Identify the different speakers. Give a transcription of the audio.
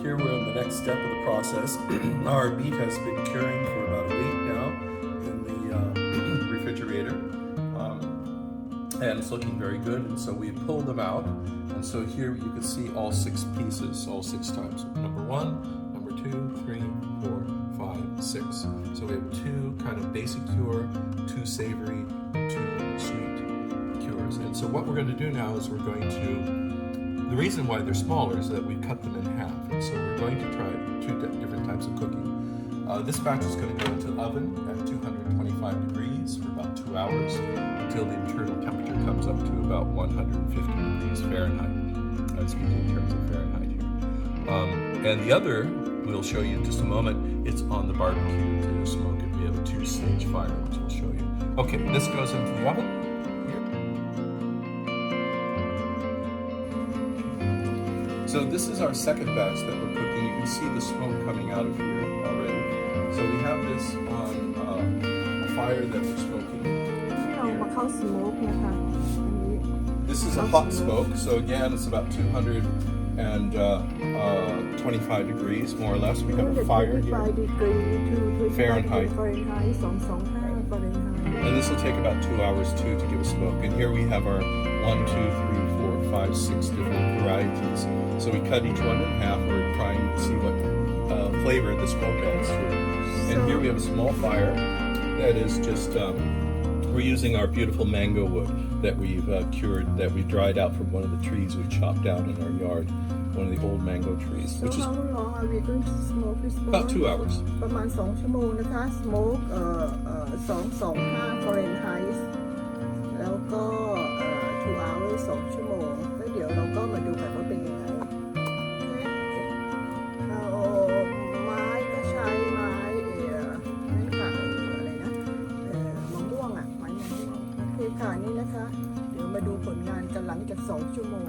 Speaker 1: here we're in the next step of the process. Our meat has been curing for about a week now in the refrigerator, and it's looking very good. And so we pulled them out, and so here you can see all 6 pieces, all 6 times. Number 1, number 2, 3, 4, 5, 6. So we have 2 kind of basic cure, 2 savory, 2 sweet cures. And so what we're going to do now is we're going to, the reason why they're smaller is that we cut them in half. And so we're going to try 2 different types of cooking. This batch is going to go into the oven at 225 degrees for about 2 hours until the internal temperature comes up to about 150 degrees Fahrenheit. I'm speaking in terms of Fahrenheit here. And the other, we'll show you in just a moment, it's on the barbecue to smoke it. We have a 2-stage fire, which we'll show you. Okay, this goes into the oven. So this is our second batch that we're cooking. You can see the smoke coming out of here already. So we have this on a fire that we're smoking. This is a hot smoke. So again, it's about 225 degrees, more or less. We have a fire here. Fahrenheit. And this will take about 2 hours too to give a smoke. And here we have our 1, 2, 3, 4, 5, 6 different varieties. So we cut each one in half. We're trying to see what flavor the smoke adds to it. And here we have a small fire that is just, we're using our beautiful mango wood that we've cured, that we dried out from one of the trees we chopped down in our yard, one of the old mango trees, which is
Speaker 2: how long are we going to smoke this one?
Speaker 1: about 2 hours.
Speaker 2: ประมาณ2 ชั่วโมงนะคะ smoke 225 Fahrenheit แล้วก็ 2 hours 2 ชั่วโมงแล้วเดี๋ยวเราก็มาดูกันว่าเป็นยังไงเราไม้ก็ใช้ไม้นั่นค่ะอะไรนะมะม่วงอ่ะไม้มะม่วงโอเคค่ะนี่นะคะเดี๋ยวมาดูผลงานกันหลังจาก2 ชั่วโมง